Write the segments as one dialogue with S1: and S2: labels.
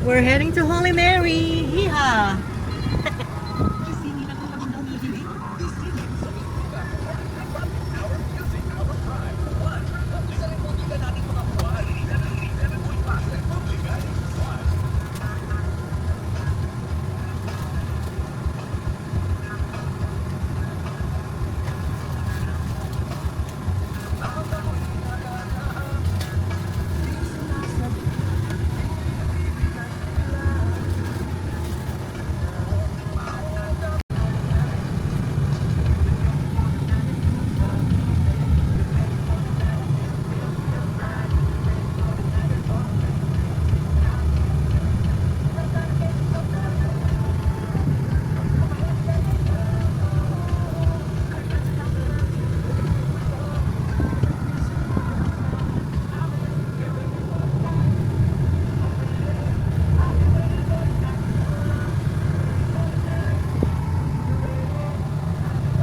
S1: We're heading to Holy Mary. Yeehaw!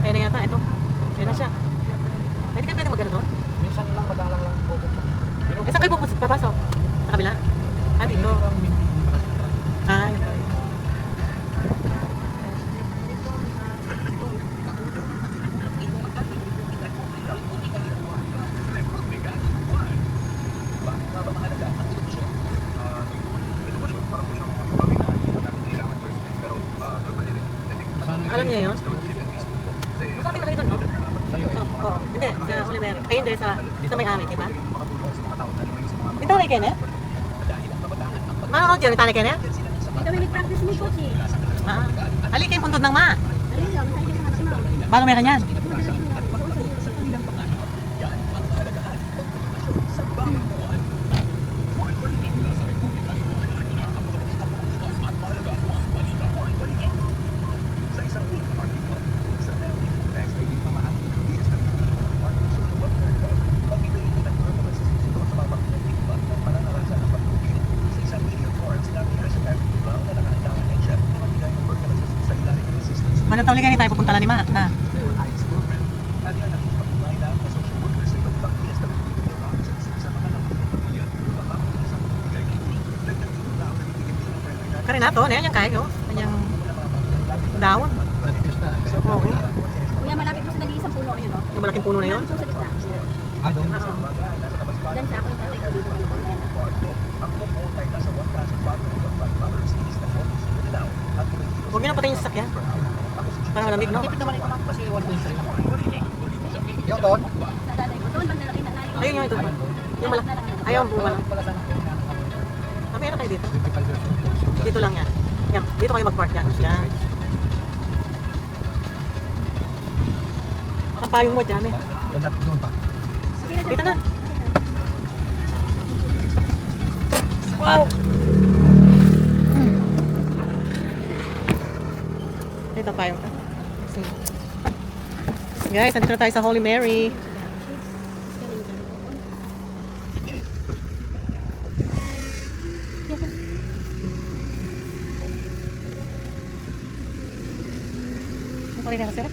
S1: Kaya na yata, ito. Kaya na siya. Pwede magano doon?
S2: Minsan lang, madalang lang po.
S1: Eh, saan kayo papasok? Sa kabila? Ah, dito. Ah, ito. Alam niya yun? Bakit na kayo doon, no? Oo. Hindi, sa Oliver. Ay, hindi, sa may-ari, diba? Ito na Kenneth? Manonood dyan, ito na Kenneth?
S3: Ito may nag-practice ni Coach eh.
S1: Ah, hali kayo puntod ng ma.
S3: Ayun lang, saan ka naman na?
S1: Bago meron yan. Magandang ulit tayo pupunta na ni Ma. Na. Karinato, yan yung kain, oh. Kanyang dahon. Oo.
S3: Kuya, malapit mo sa nag-iisang puno kayo, no?
S1: Yung malaking puno na yun.
S3: Sa gitna.
S2: Ah, doon?
S3: Oo. Diyan sa akin, tatay ko dito.
S1: Huwag nyo na patayin yung sasakyan. Parang malamig, no?
S2: Tipid naman ito lang kasi 1.3. Yung doon?
S3: Sa tatay ko. Doon, bang nalaki na tayo.
S1: Ayun yung ito. Yung malaki. Ayaw ang bunga lang. Kami ano kayo dito? Dito lang yan. Yan. Dito kayo mag-park yan. Yan. Ang payong mo dyan, eh.
S2: Doon pa.
S1: Dito na. Wow! Dito payong ka. Guys, nandito na tayo sa Holy Mary. Ano pa rin na kasi?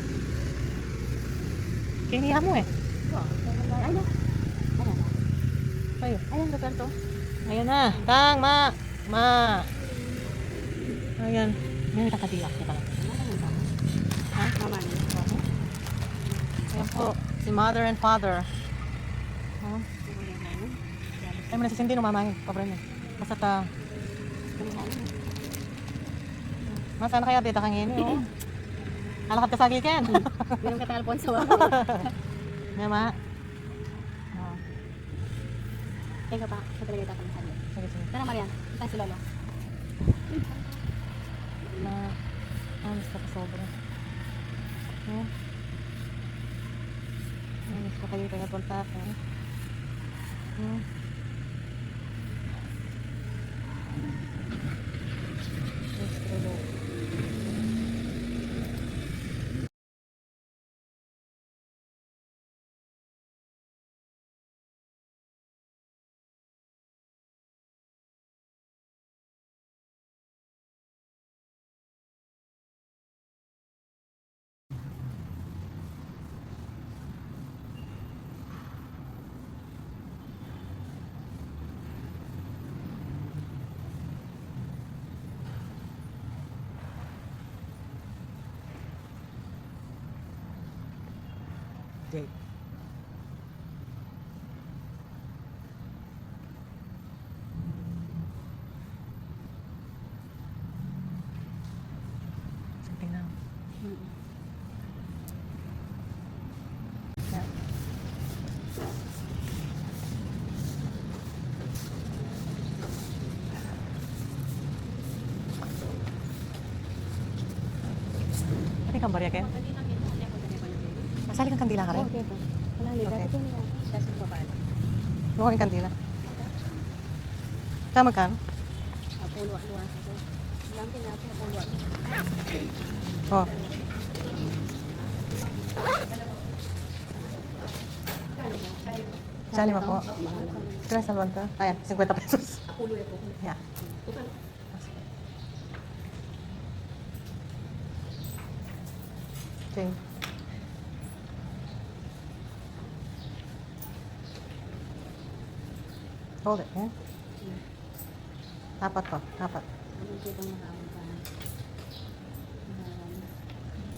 S1: Kiniha mo eh.
S3: Ayun.
S1: Tayo.
S3: Ayun, lugar to.
S1: Ayan na. Tang, ma. Ayan. Yan yung kakadilak. Ito lang.
S3: Ha? Mama niya.
S1: Ayan po. Si mother and father. Huh? Ay, mo nasisindi no mama. Pabra niya. Basta ta. Masana kaya dito kang ini, oh. Alakad ka sa giken.
S3: Ganun ka Alfonso.
S1: Nga ma. Oh.
S3: Teka pa. Sa talaga ito kami sabi.
S1: Sige, sige.
S3: Tara, Marian. Ito si Lolo.
S1: Na, anis ka pa sobra. Oh. Anis ka kayo kaya punta ka. Oh. Jade. Something now. Yeah. Ano kang barya, Ken? Masali kang kandila ka rin?
S3: Okay po. Wala liga.
S1: Okay.
S3: Ito niya. Siya sa baba.
S1: Bukan yung kandila. Kaya magkano?
S3: Pulo-luwa ko. Lang natin pulo.
S1: Oh. Sali mo po. Kaya salwan ka? Ayan, 50 pesos. Yeah. Okay. Hold it, yeah? Apat to, apat.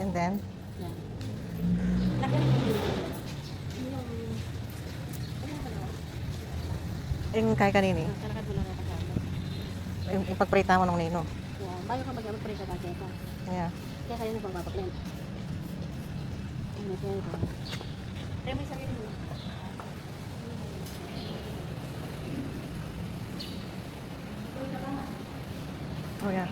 S1: And then, yung kay kanini, yung ipagprita mo nung nino.
S3: Bayo ka mag-presa ka kaya.
S1: Yeah.
S3: Kaya kayo na pagpapaklent. Ano kaya ito? Kaya may sarili mo.
S1: Oh yeah.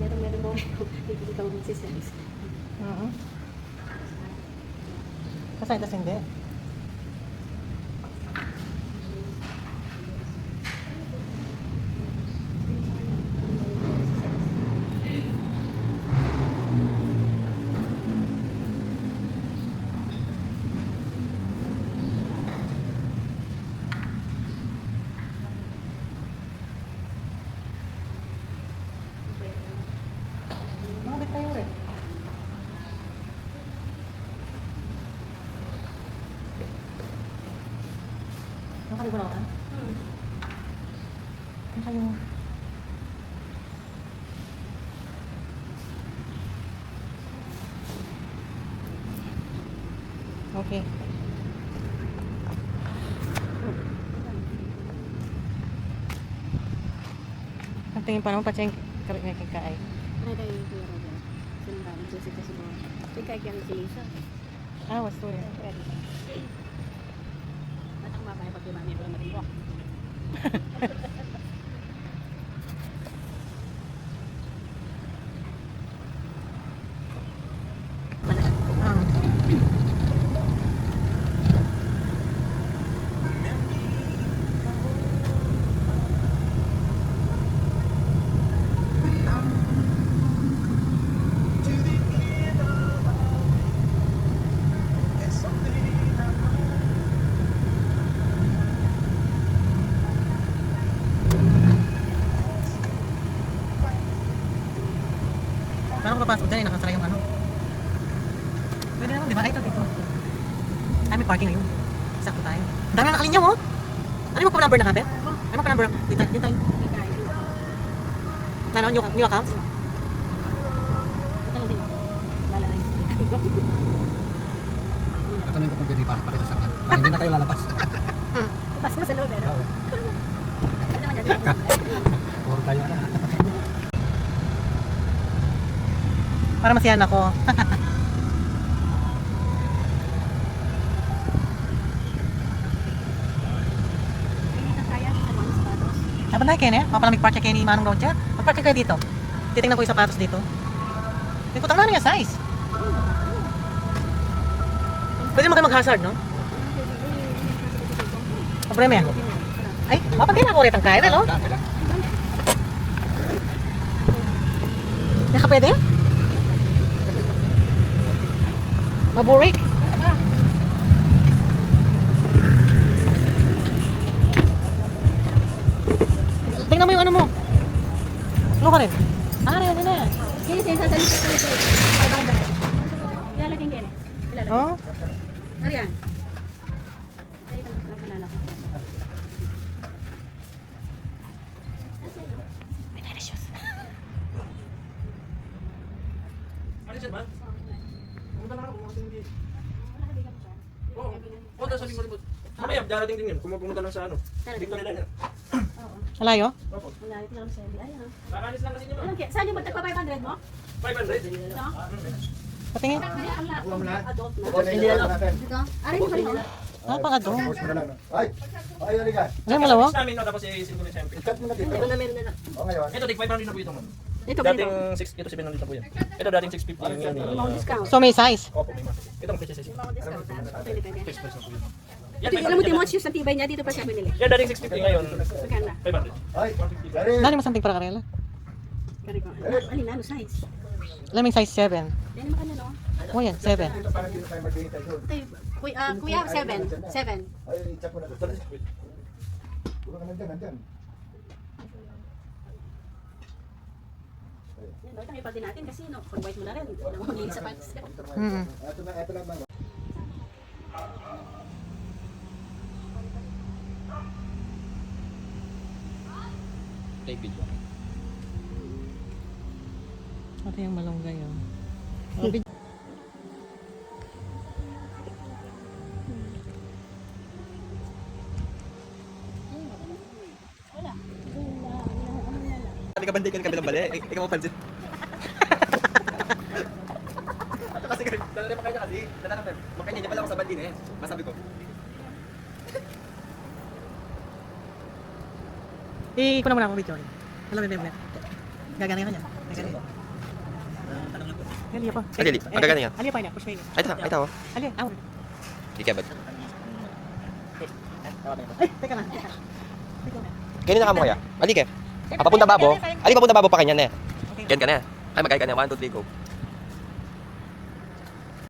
S3: Meron mo. Hindi ka magsiselis.
S1: Kasi tas hindi. Bakit tayo rin? Nakaligo na ka? Ano kayo? Okay. Ang tingin pa naman, patsing karot niya kikaay.
S3: Ano tayo yung kuya Roger? Sinundan, susita sa buwan. Ikaw kaya si Lisa.
S1: Ah, wasto rin.
S3: Matang mabaya pag yung mami ko naman rin.
S1: Paano ko papasok dyan? Nakasara yung ano? Pwede naman, di ba? Ay, ito dito. Ay, may parking ngayon. Sakto tayo. Ang dami na nakalinya mo. Ano yung pa-number na kapit? Ano yung pa-number? Dito, dito tayo. Ano, new accounts?
S3: Ito lang din. Lalaki.
S2: Tatanungin ko kung pwede pa sa sakyan. Para hindi na kayo lalabas.
S3: Pas mo sa loob eh.
S2: Oo.
S3: Ano naman yan?
S2: Puro tayo na.
S1: Para masiyan ako. Dapat na Ken eh. Mapala mag-park kayo ni Manong Roger. Mag-park kayo dito. Titingnan ko yung sapatos dito. May putang na niya size. Pwede mo kayo mag-hazard, no? Problema yan. Ay, mapagkailan ko ulit ang kain, no? Naka pwede? Maburik. Tingnan mo yung ano mo. Ano ka rin? Ah, rin na.
S3: Kaya siya sasalita ko ito. Ilalagay ka Ilalagay.
S1: Oh?
S3: Ariyan. Ay, ang panala ko.
S2: Ano siya ba? Pumunta na ako. Oo. Punta sa likod. Mamaya, darating din yun. Kung pumunta lang sa ano. Victoria Line.
S3: Oo.
S1: Malayo?
S2: Opo.
S3: Wala, ito lang siya. Ayan.
S2: Kakanis lang kasi niyo.
S3: Anong kaya? Saan yung magtagpa 500 mo?
S2: 500.
S3: No?
S1: Patingin.
S3: Ay, ang lahat. Adult na.
S4: Hindi na natin.
S3: Dito? Aray, ko rin.
S1: Ah, pang adult.
S4: Tapos mo na lang. Ay! Ay, halika.
S1: Ano mo lawa?
S2: Tapos namin, no, tapos i-send ko na siyempre.
S4: I-cut mo na dito.
S3: Ito na meron na lang.
S4: O ngayon.
S2: Ito, tig 500 na po ito, ma'am.
S3: Ito ba
S2: Dating
S3: ito?
S2: 6, ito 700 na po yan. Ito dating 650 yung yan.
S3: May mga discount.
S1: So may size.
S2: Opo, may mas. Ito ang presyo sa
S3: May mga discount. Pwede, pwede.
S2: Fixed price na po yun. Yan,
S3: Ito, alam mo, Timothy, yung sa tibay niya, dito pa siya binili.
S2: Yan dating 650 ngayon.
S3: Magkano na?
S2: 500.
S4: Ay! Dari!
S1: Dali mo something para karela.
S3: Kari ko. Alin, ano size?
S1: Laming size 7.
S3: Yan naman kanina, no?
S1: Oh yan, 7.
S4: Ito parang dito tayo magbihintay doon.
S3: Ito yung, kuya, 7. 7.
S4: Ay, i-check mo na dito. Puro ka nandyan, nandyan.
S3: Yan, bakit ang ipal din natin kasi, no? Pag white mo na rin. Wala mo maglinis sa pants.
S1: Mm.
S4: Ito lang mga.
S2: Take video.
S1: Ito yung malunggay, oh.
S2: Hindi ka banday ka kabilang bali. Ikaw mo pansit. Kasi dala pa kayo kasi. Dala ka. Makanya niya pala ako sa bandi na eh. Masabi ko.
S1: Iko na muna ako video. Alam mo yung gagana ka niya. Gagana. Ali pa.
S5: Ali, magagana yan.
S1: Ali pa niya, push me.
S5: Ay, ito.
S1: Ali, aw.
S5: Di ka ba?
S1: Ay, teka na. Teka.
S5: Ganyan na ka mo kaya? Ali ka. Papunta babo. Ali, papunta babo pa kanya na.
S1: Okay.
S5: Yan ka na. Ay, magkaya ka na. 1, 2, 3, go.